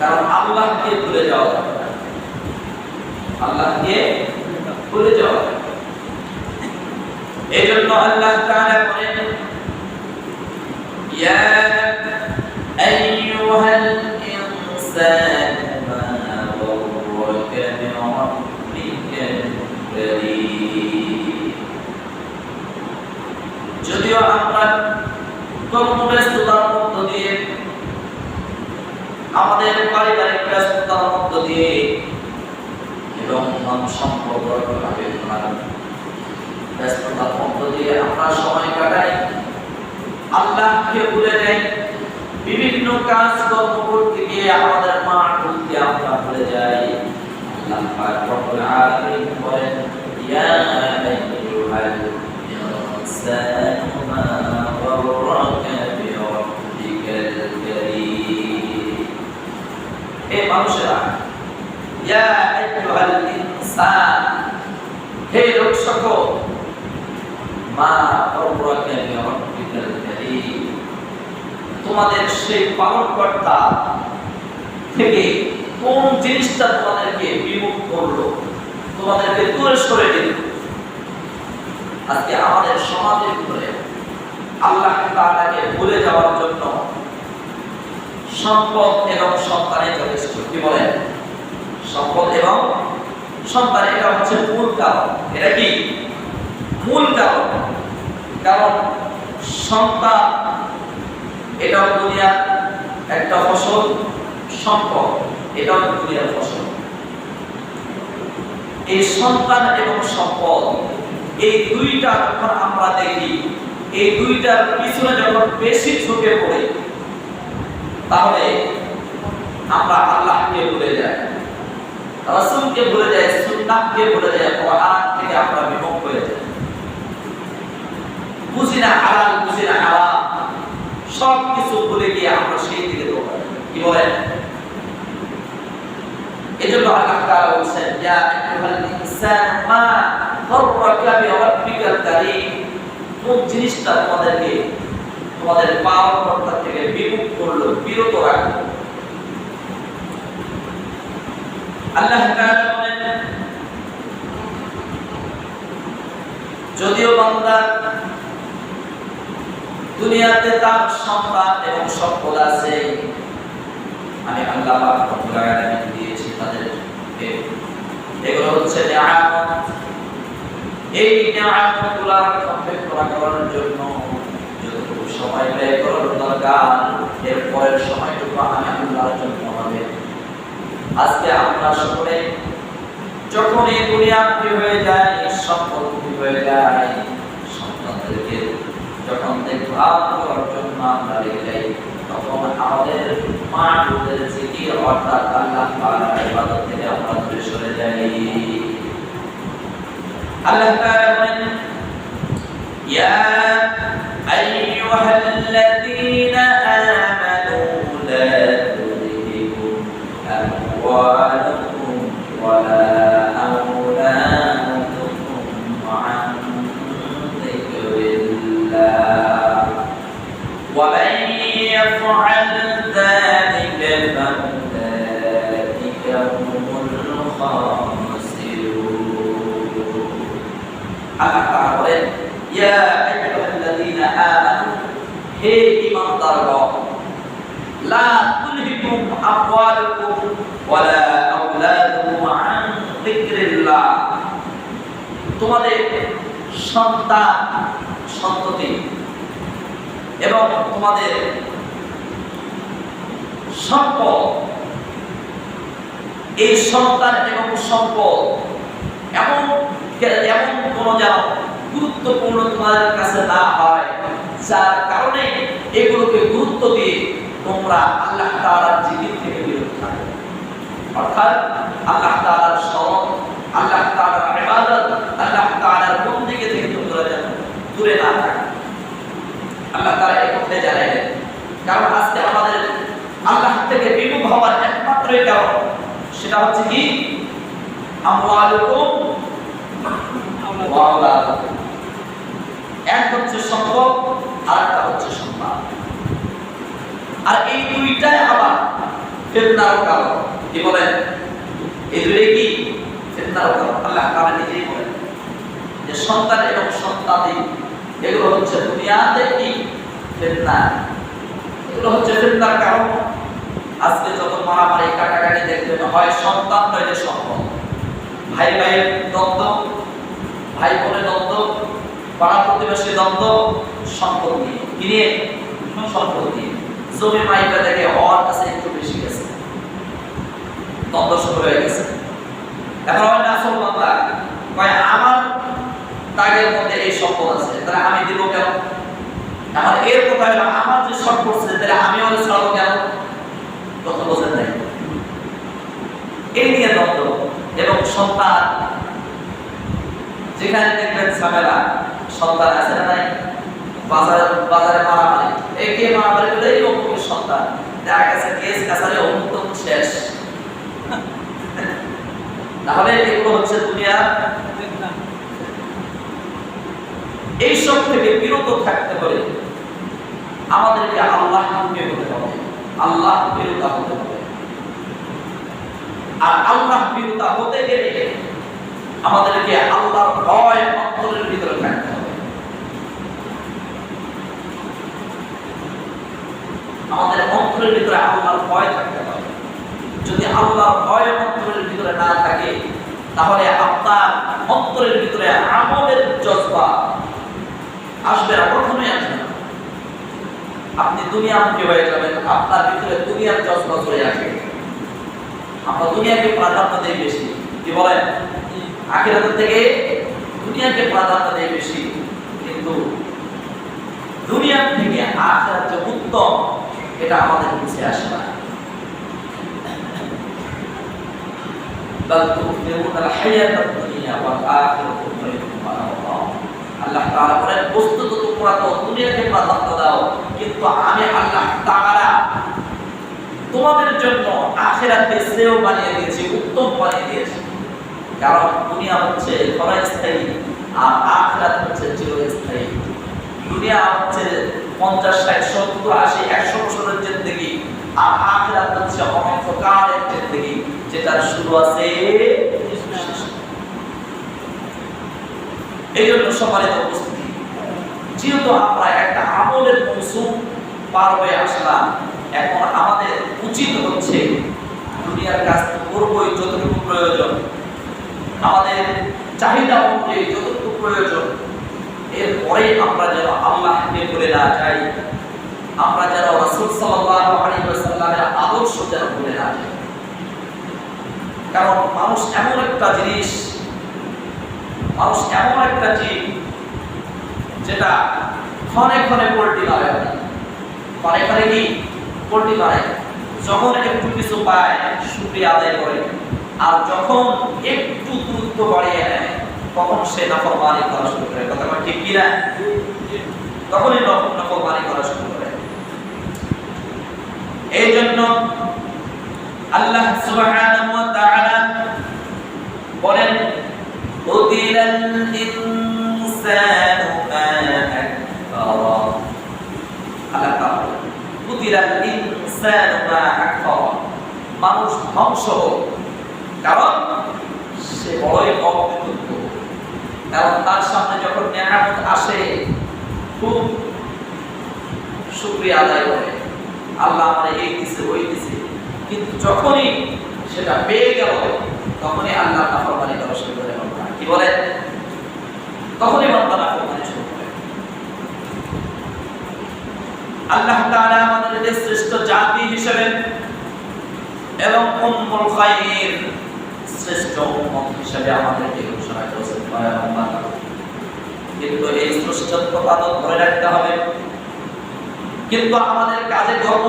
কারণ আল্লাহকে ভুলে যাওয়া যাবে না, আল্লাহকে ভুলে যাওয়া যাবে। এই জন্য আল্লাহ তাআলা বলেন, ইয়া আইয়ুহাল ইনসানু মা গররাকা বিরাব্বিকাল কারীম। যদিও আমরা কর্মব্যস্ততার মধ্য দিয়ে, আমাদের পারিবারিক ব্যস্ততার মধ্য দিয়ে এবং সম্পর্ক ব্যস্ততার মধ্য দিয়ে আমরা সময় কাটাই, আল্লাহকে ভুলে যাই, বিভিন্ন কাজ কর্ম করতে গিয়ে আমাদের মা বলতে আমরা ভুলে যাই। আল্লাহ পাক রব্বুল আলামিন বলেন, ইয়া আইয়ুহাল ইনসানু মা গররাকা বিরাব্বিকাল কারীম। হে মানুষেরা, ইয়া আইয়ুহাল ইনসান, হে লোক সকল, মা গররাকা বিরাব্বিকাল কারীম, তোমাদের সেই পালনকর্তা থেকে কোন জিনিসটা তোমাদেরকে বিমুখ করলো, তোমাদেরকে দূরে সরে দিল। আজকে আমাদের সমাজের ভিতরে আল্লাহ তাআলাকে ভুলে যাওয়ার জন্য সম্পদ এবং সন্তানের যথেষ্ট। কি বলেন? সম্পদ এবং সন্তান, এটা হচ্ছে মূল কারণ। এটা কি মূল কারণ? কারণ সন্তান এটাও দুনিয়ার একটা ফসল, সম্পদ এটাও দুনিয়ার ফসল। এই সন্তান এবং সম্পদ, এই দুইটা যখন আমরা দেখি, এই দুইটার পিছনে যখন বেশি ঝুঁকে পড়ি, তাহলে আমরা আল্লাহকে ভুলে যাই, রাসূলকে ভুলে যাই, সুন্নাহকে ভুলে যাই, কোরআন থেকে আমরা বিমুখ হয়ে যাই। বুঝি না হালাল, বুঝি না হারাম, সব কিছু ভুলে গিয়ে আমরা সেই দিকে দৌড়াই। কি বলেন? এজন্য আল্লাহ তাআলা বলেন, ইয়া আইয়ুহাল ইনসানু মা গররাকা বিরাব্বিকাল কারীম, কোন জিনিসটা তোমাদেরকে তোমাদের পালনকর্তা থেকে বিমুখ করলো, বিরত রাখলো। আল্লাহ তাআলা বলেন, যদিও বান্দা দুনিয়াতে তার সন্তান এবং সম্পদ আছে, আমি আল্লাহ পাক রব্বুল আলামিন দিয়েছি তাদেরকে, এগুলো হচ্ছে নিয়ামত। এই নিয়ামতগুলো অপেক্ষা করার জন্য যতটুকু সময় ব্যয় করার দরকার, এর পরের সময়টুকু আমি আল্লাহর জন্য হবে। আজকে আমরা সকলে যখন এই দুনিয়ামুখী হয়ে যায়, সম্পদমুখী হয়ে যায়, সন্তানদেরকে যখন দেখভাল করার জন্য আমরা লেগে যাই, তখন আমাদের মা'বুদের জিকির অর্থাৎ আল্লাহ তাআলার ইবাদত থেকে আমরা দূরে সরে যাই। আল্লাহ তাআলা বলেন, ইয়া আইয়ুহাল্লাযীনা আমানু লা তুলহিকুম আমওয়ালুকুম ওয়ালা আওলাদুকুম আন যিকরিল্লাহ ওয়া মান ইয়াফআল যালিকা ফাউলাইকা হুমুল খাসিরুন। আল্লাহ তাআলা বলেন, ইয়া আইয়ুহাল্লাযীনা আমানু, হে ঈমানদারগণ, লা তুলহিকুম আমওয়ালুকুম ওয়ালা আওলাদুকুম আন যিকরিল্লাহ, তোমাদের সন্তান সন্ততি এবং তোমাদের সম্পদ, এই সন্তান এবং সম্পদ এমন কোন যেন গুরুত্বপূর্ণ তোমাদের কাছে না হয়, যার কারণে এগুলোকে গুরুত্ব দিয়ে তোমরা আল্লাহ তাআলার জিকির থেকে বিরত থাকো। অর্থাৎ আল্লাহ তাআলার স্মরণ, আল্লাহ তাআলার ইবাদত, আল্লাহ তাআলার বন্দেগী থেকে তোমরা যেন দূরে না থাকো। আল্লাহ তাআলা এই কথা জানালেন। কারণ আজকে আমাদের আল্লাহ থেকে বিমুখ হওয়ার একমাত্র কারণ, সেটা হচ্ছে কি? আমওয়ালুকুম ওয়া আওলাদুকুম। এক হচ্ছে সম্পদ, আর একটা হচ্ছে সন্তান। আর এই দুইটাই আবার ফিতনার কারণ। কি বলেন? এই দুটোই কি ফিতনার কারণ। আল্লাহ তাআলা নিজেই বলেন যে সন্তান এবং সন্তানি এগুলো হচ্ছে দুনিয়াতে কি ফিতনা, এগুলো হচ্ছে ফিতনার কারণ। আজকে যত মারামারি কাটাকাটি দেখবেন, হয় সন্তান নইলে সম্পদ, ভাই ভাইয়ের দ্বন্দ্ব, ভাই বোনের দ্বন্দ্ব, পাড়া প্রতিবেশী দ্বন্দ্ব, সম্পদ নিয়ে। কি নিয়ে? সম্পদ নিয়ে। জমি মাইকা দেখে ওর কাছে একটু বেশি গেছে, দ্বন্দ্ব শুরু হয়ে গেছে। এখন হয় না আসল বাবা কয় আমার তাগের মধ্যে এই সম্পদ আছে, তাহলে আমি দিব কেন? এখন এর কথা হলো আমার যে শর্ট করছে তাহলে আমি ওরে ছাড়বো কেন? কথা বোঝেন নাই? এই নিয়ে দ্বন্দ্ব। এবং সন্তান, যেখানে দেখবেন ঝামেলা, সন্তান আছে না নাই? বাজারে মারামারি, এই কে মারামারি করে এই অমুকের সন্তান, দেখা গেছে কেস কাছারি অমুক তো শেষ। তাহলে এগুলো হচ্ছে দুনিয়া। এইসব থেকে বিরত থাকতে হলে আমাদেরকে আল্লাহ বিরত হতে হবে, আল্লাহ বিরত হতে হবে। আর আল্লাহ বিরত হতে গেলে আমাদেরকে আল্লাহর ভয় অন্তরের ভিতরে থাকতে হবে। আমাদের অন্তরের ভিতরে আল্লাহর ভয় থাকতে হবে। যদি আল্লাহর ভয় অন্তরের ভিতরে না থাকে তাহলে আপনার অন্তরের ভিতরে আমলের জজবা আসবে না, কখনোই আসবে না। আপনি দুনিয়ামুখী হয়ে যাবেন, আপনার ভিতরে দুনিয়ার জজবা চলে আসবে। আমরা দুনিয়াকে প্রাধান্য দেই বেশি। কি বলেন? আখিরাতের থেকে দুনিয়াকে প্রাধান্য দেই বেশি, কিন্তু দুনিয়ার থেকে আখিরাত যে উত্তম এটা আমাদের বুঝে আসে না। আল্লাহ তাআলা বলেন বস্তুত তোমরা তো দুনিয়াকে প্রাধান্য দাও, কিন্তু আমি আল্লাহ তাআলা তোমাদের জন্য আখিরাতকে শ্রেয় বানিয়ে দিয়েছি, উত্তম বানিয়ে দিয়েছি। কারণ দুনিয়া হচ্ছে ক্ষণস্থায়ী আর আখিরাত হচ্ছে চিরস্থায়ী। দুনিয়া হচ্ছে 50, 60, 70, 80, 100 বছরের জিন্দেগি, আর আখিরাত হচ্ছে অনন্তকালের জিন্দেগি, যেটার শুরু আছে। এই জন্য সম্মানিত উপস্থিতি, যেহেতু আমরা একটা আমলের মৌসুম পার হয়ে আসলাম, এখন আমাদের উচিত হচ্ছে দুনিয়ার কাজ করবই যতটুকু প্রয়োজন, আমাদের চাহিদা অনুযায়ী যতটুকু প্রয়োজন, এরপরে আমরা যেন আল্লাহকে ভুলে না যাই, আমরা যেন রাসূল সাল্লাল্লাহু আলাইহি ওয়াসাল্লামের আদর্শ যেন ভুলে না যাই। কারণ মানুষ এমন একটা জিনিস, মানুষ এমন একটা জীব যেটা ক্ষণে ক্ষণে পোল্ট্রি মারে, ক্ষণে ক্ষণে কি পোল্ট্রি মারে। যখন একটু কিছু পায় শুকরিয়া আদায় করে, আর যখন একটু দূরত্ব বাড়িয়ে নেয় তখন সে নাফরমানি করা শুরু করে। কথা ঠিক কি না? তখনই নাফরমানি করা শুরু করে। এই জন্য আল্লাহ সুবহানাহু ওয়া তাআলা বলেন কুতিলাল ইনসানু মা আকফারা। আল্লাহ তাআলা কুতিলাল ইনসানু মা আকফারা, মানুষ ধ্বংস হোক, কারণ সে বড়ই অকৃতজ্ঞ। কারণ তার সামনে যখন নিয়ামত আসে খুব শুকরিয়া আদায় করে, আল্লাহ আমার এই দিছে ওই দিছে, কিন্তু যখনই সেটা পেয়ে গেল তখনই আল্লাহ নাফরমানি করা শুরু করে। কি বলে? তখনই বান্দা নাফরমানি শুরু করে। আল্লাহ তাআলা আমাদেরকে শ্রেষ্ঠ জাতি হিসেবে এবং উম্মুল খায়র শ্রেষ্ঠ উম্মত হিসেবে আমাদেরকে ঘোষণা করেছেন। কিন্তু এই শ্রেষ্ঠত্বটা তো ধরে রাখতে হবে। কিন্তু আমাদের কাজে কর্ম,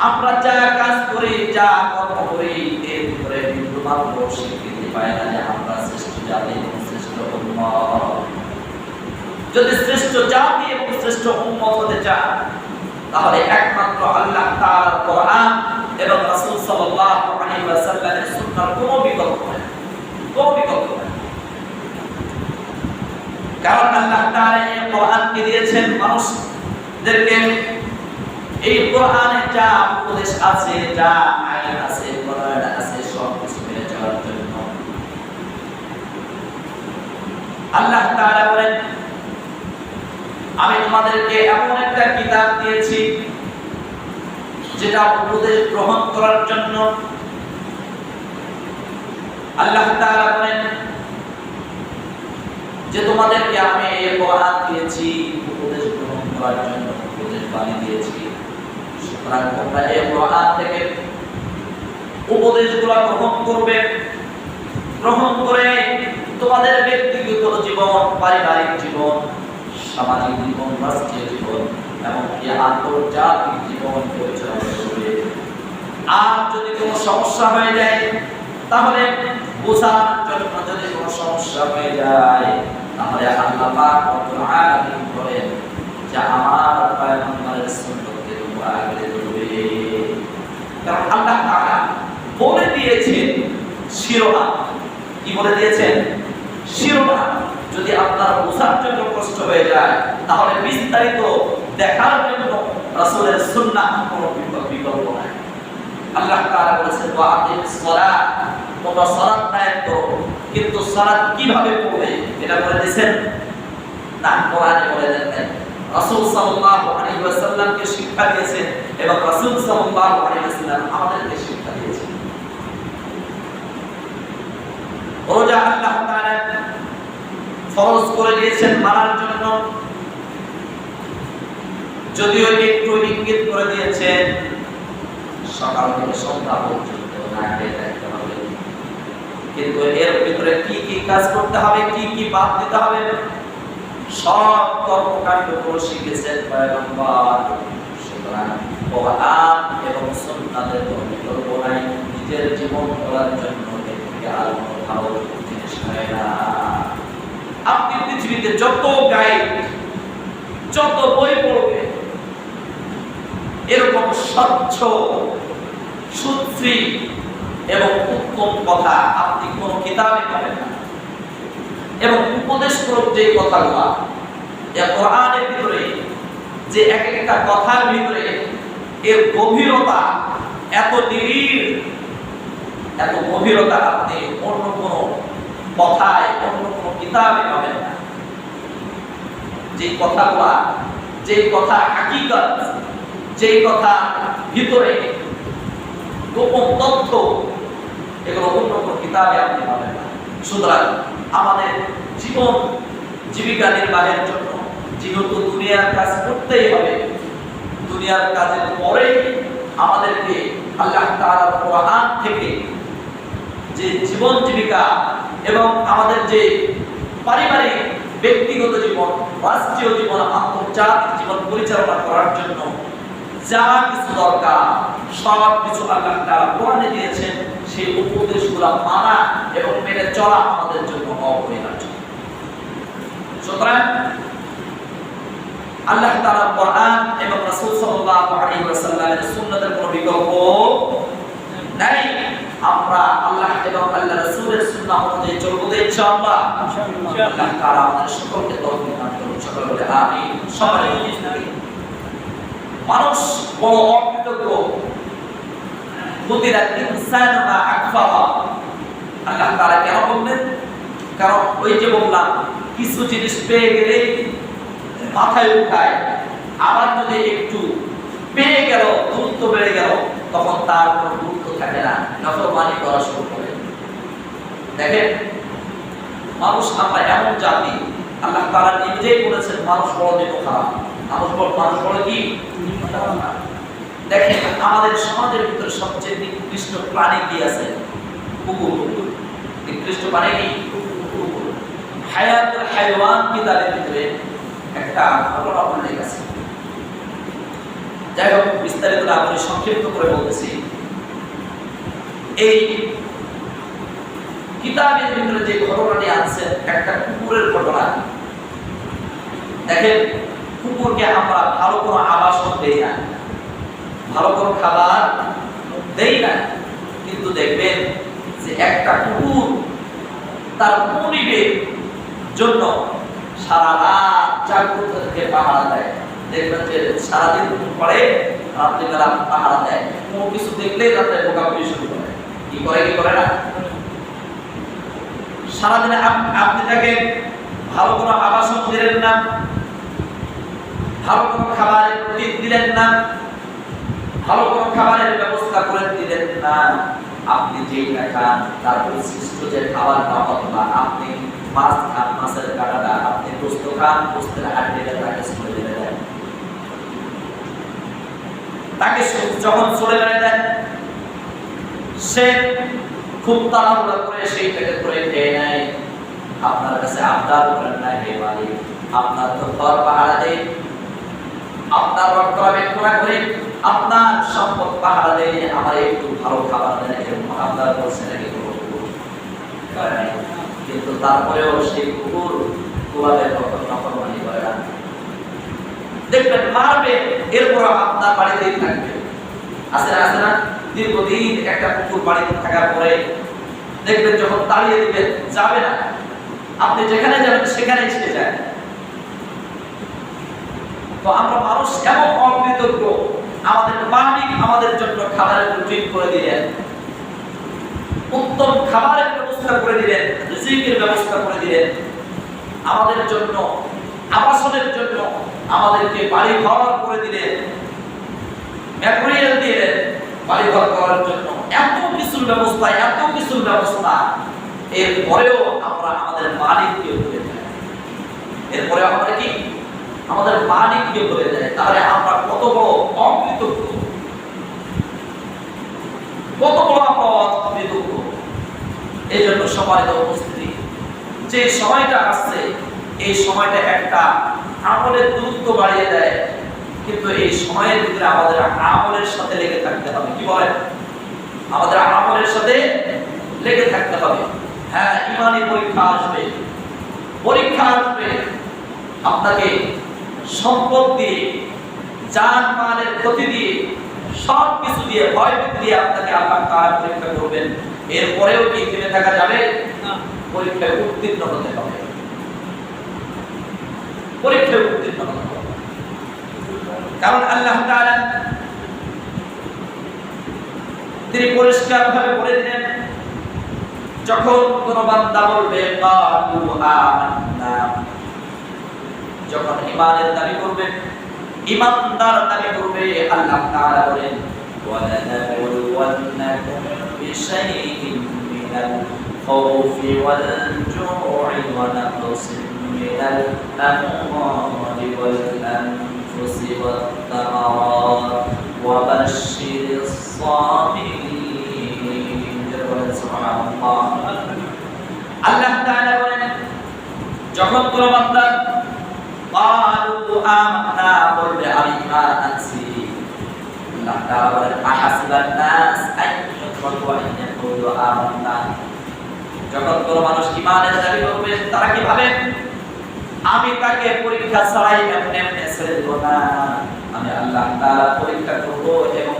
আমরা যা কাজ করি, যা কর্ম করি, এর ভিতরে বিন্দুমাত্র স্বীকৃতি পায় না যে আমরা শ্রেষ্ঠ জাতি এবং শ্রেষ্ঠ উম্মত। যদি শ্রেষ্ঠ জাতি এবং শ্রেষ্ঠ উম্মত হতে চান তাহলে একমাত্র আল্লাহ তাআলার কোরআন এবং রাসূল সাল্লাল্লাহু আলাইহি ওয়াসাল্লামের সুন্নাহর কোনো বিকল্প নেই, কোনো বিকল্প নেই। কারণ আল্লাহ তাআলা এই কোরআনকে দিয়েছেন মানুষদেরকে এই কোরআনে যা উপদেশ আছে, যা আইন আছে, কোরআন আছে, সব কিছু মেনে চলার জন্য আল্লাহ তাআলা বলেন, আমি তোমাদেরকে এমন একটা কিতাব দিয়েছি যেটা উপদেশ গ্রহণ করার জন্য। আল্লাহ তাআলা বলেন যে তোমাদেরকে আমি এই কোরআন দিয়েছি উপদেশ গ্রহণ করার জন্য, উপদেশ বাণী দিয়েছি। সুতরাং তোমরা এই কোরআন থেকে উপদেশগুলো গ্রহণ করবে, গ্রহণ করে তোমাদের ব্যক্তিগত জীবন, পারিবারিক জীবন, সামাজিক জীবন, রাষ্ট্রীয় জীবন এমনকি আন্তর্জাতিক জীবন পরিচালনা করবে। আর যদি কোনো সমস্যা হয়ে যায়, তাহলে বোঝার জন্য যদি কোনো সমস্যা হয়ে যায়, তাহলে আল্লাহ পাক রব্বুল আলামিন বলেন যে আমার পয়গম্বরের সুন্নতকে তোমরা আঁকড়ে ধরবে। কারণ আল্লাহ তাআলা বলে দিয়েছেন শিরোনাম। কি বলে দিয়েছেন? শিরোনাম। যদি আপনার বোঝার জন্য কষ্ট হয়ে যায়, তাহলে বিস্তারিত দেখার জন্য রাসূলের সুন্নাহ কোনো বিকল্প নাই। আল্লাহ তাআলা বলেছেন ওয়া আকিমিস সালাত, তোমরা সালাত কায়েম করো। কিন্তু সালাত কিভাবে পড়বে এটা বলে দিয়েছেন না, কোরআনে বলে দেন নাই। রাসূল সাল্লাল্লাহু আলাইহি ওয়াসাল্লামকে শিক্ষা দিয়েছেন এবং রাসূল সাল্লাল্লাহু আলাইহি ওয়াসাল্লাম আমাদেরকে শিক্ষা দিয়েছেন। রোজা আল্লাহ তাআলা ফরজ করে দিয়েছেন মানার জন্য, যদিও একটু ইঙ্গিত করে দিয়েছেন সকাল থেকে সন্ধ্যা পর্যন্ত না খেয়ে থাকতে হবে। কিন্তু এর ভিতরে কি কি কাজ করতে হবে, কি কি বাদ দিতে হবে, সব কর্মকাণ্ড করে শিখেছেন পয়গম্বর। সুতরাং কোরআন এবং সুন্নাতের কোনো বিকল্প নাই। নিজের জীবন গড়ার জন্য এর থেকে আর কোনো ভালো জিনিস হয় না। আপনি পৃথিবীতে যত গাইড, যত বই পড়বে, এরকম স্বচ্ছ, সুশ্রী এবং উত্তম কথা আপনি কোন কিতাবে পাবেন না। এবং উপদেশমূলক যে কথাগুলো কোরআনের ভিতরে, যে এক একটা কথার ভিতরে এর গভীরতা এত নিবিড়, এত গভীরতা আপনি অন্য কোনো কথায়, অন্য কোনো কিতাবে পাবেন না। যে কথাগুলা, যে কথা হাকিকত, যে কথা ভিতরে গোপন তথ্য, এগুলো অন্য কোনো কিতাবে আপনি পাবেন না। সুতরাং আমাদের জীবন জীবিকা নির্বাহের জন্য যেহেতু দুনিয়ার কাজ করতেই হবে, দুনিয়ার কাজের পরে আমাদেরকে আল্লাহ তাআলার কোরআন থেকে যে জীবন জীবিকা এবং আমাদের যে পারিবারিক, ব্যক্তিগত জীবন, রাষ্ট্রীয় জীবন, আন্তর্জাতিক জীবন পরিচালনা করার জন্য যা কিছু দরকার সব কিছু আল্লাহ তাআলা কোরআনে দিয়েছেন। সেই উপদেশগুলো মানা এবং মেনে চলা আমাদের জন্য অপরিহার্য। সুতরাং আল্লাহ তাআলা কোরআন এবং রাসূল সাল্লাল্লাহু আলাইহি ওয়াসাল্লামের সুন্নাতের কোনো বিকল্প নাই। আমরা আল্লাহ এবং আল্লাহর রাসূলের সুন্নাহ অনুযায়ী চলব তো ইনশাআল্লাহ। আল্লাহ তাআলা আমাদের সকলকে তৌফিক দান করুন। সকলে বলে আমিন। সবাই মানুষ বড় অকৃতজ্ঞ, বুদ্ধিরা ইনসান মা আকফারা। আল্লাহ তাআলা কেন বললেন? কারণ ওই যে বললাম, কিছু জিনিস পেয়ে গেলে মাথায় উঠায়, আবার যদি একটু পেয়ে গেল, গুরুত্ব বেড়ে গেল, তখন তার কোনো গুরুত্ব থাকে না, নাফরমানি করা শুরু করে। দেখেন, মানুষ আমরা এমন জাতি, আল্লাহ তাআলা নিজেই বলেছেন মানুষ বড় দেখো খারাপ। মানুষ বড় কি? দেখেন, আমাদের সমাজের ভিতরে সবচেয়ে নিকৃষ্ট প্রাণী কি আছে? কুকুর। নিকৃষ্ট প্রাণী কি? কুকুর। হায়াতুল হায়ওয়ান কিতাবের ভিতরে একটা ঘটনা উল্লেখ আছে। যাই হোক, বিস্তারিত না বলে সংক্ষিপ্ত করে বলতেছি। এই কিতাবের ভিতরে যে ঘটনাটি আছে একটা কুকুরের ঘটনা। দেখেন, কুকুরকে আমরা ভালো কোনো আবাসন দেই না, ভালো কোনো খাবার দেই না, কিন্তু দেখবেন যে একটা কুকুর তার পরিবেশের জন্য সারা রাত জাগ্রত থেকে পাহারা দেয়। দেখবেন যে সারাদিন পরে রাত্রিবেলা পাহারা দেয়, কোনো কিছু দেখলেই রাতে বোকাবুকি শুরু করে। কি করে না? সারাদিনে আপনি তাকে ভালো কোনো আবাসন দিলেন না, ভালো কোনো খাবারের রুটি দিলেন না, ভালো কোনো খাবারের ব্যবস্থা করে দিলেন না। আপনি যেই খান তার পরিশিষ্ট যে খাবারটা, অথবা আপনি মাছ খান, মাছের কাঁটাটা, আপনি গোস্ত খান, গোস্তের হাড্ডিটা তাকে ছুঁড়ে মেরে দেন। তাকে যখন ছুঁড়ে মেরে দেন, সে খুব তাড়াহুড়া করে সেইটাকে করে খেয়ে নেয়। আপনার কাছে আবদার করেন না, হে মালিক, আপনার তো ঘর পাহারা দেয়, আপনার রক্ষণাবেক্ষণ করে, আপনার সম্পদ পাহারা দেয়, আমার একটু ভালো খাবার দেন, এরকম আবদার করছে নাকি? কিন্তু তারপরেও সেই কুকুর কুকুরের নফরমানি করে না। দেখবেন মারবে, এরপর আপনার বাড়িতেই থাকবে। আছে না? দীর্ঘদিন একটা কুকুর বাড়িতে থাকার পরে দেখবেন যখন তাড়িয়ে দিবেন, যাবে না, আপনি যেখানে যাবেন সেখানেই সে যায়। তো আমরা মানুষ এমন অকৃতজ্ঞ, আমাদের মালিক আমাদের জন্য খাবারের রুটিন করে দিলেন, উত্তম খাবারের ব্যবস্থা করে দিলেন, রিজিকের ব্যবস্থা করে দিলেন, আমাদের জন্য আবাসনের জন্য আমাদেরকে বাড়ি ঘর করে দিলেন, ম্যাটেরিয়াল দিলেন বাড়ি ঘর করার জন্য, এত কিছুর ব্যবস্থা, এরপরেও আমরা আমাদের মালিককে ভুলে যাই। এরপরে আমরা কি আমাদের মালিককে ভুলে যাই? তাহলে আমরা কত বড় অকৃতজ্ঞ, কত বড় অকৃতজ্ঞ। এই জন্য সম্মানিত উপস্থিতি, যে সময়টা আসছে, এই সময়টা একটা আমলের গুরুত্ব বাড়িয়ে দেয়, কিন্তু এই সময়ের ভিতরে আমাদের আমলের সাথে লেগে থাকতে হবে। কি বলেন? আমাদের আমলের সাথে লেগে থাকতে হবে। হ্যাঁ, ঈমানি পরীক্ষা আসবে, আপনাকে সম্পদ দিয়ে, জান মালের ক্ষতি দিয়ে, সব কিছু দিয়ে, ভয় ভীতি দিয়ে আপনাকে আল্লাহ তাআলা পরীক্ষা করবেন। এরপরেও কি থেমে থাকা যাবে না? পরীক্ষায় উত্তীর্ণ হতে হবে, কারণ আল্লাহ তাআলা তিনি পরিষ্কার ভাবে বলে দিলেন, যখন কোন বান্দা বলবে ক্বালু আমান্না, যখন ঈমানের দাবি করবে, ঈমানদার দাবি করবে, আল্লাহ তাআলা বলেন ওয়ালানাবলুওয়ান্নাকুম বিশাইইন মিনাল খাউফি ওয়াল জু'i ওয়া নাকসিন মিনাল আমওয়ালি ওয়াল আনফুসি ওয়াত তামারাত ওয়া বাশশিরিস সাবিরিন। সুবহানাল্লাহ। আল্লাহ তাআলা বলেন, যখন কোন বান্দা ক্বালু আমান্না বলবে, আমি ঈমান আনছি, আল্লাহ তাআলা বলেন আহাসিবান নাস আইয়ুতরাকু আইয়াকুলু আমান্না, যখন কোন মানুষ ঈমানের দাবি করবে, তারা কি ভাবে আমি তাকে পরীক্ষা ছাড়াই এমনি ছেড়ে দেব না, আমি আল্লাহ তাআলা পরীক্ষা করব এবং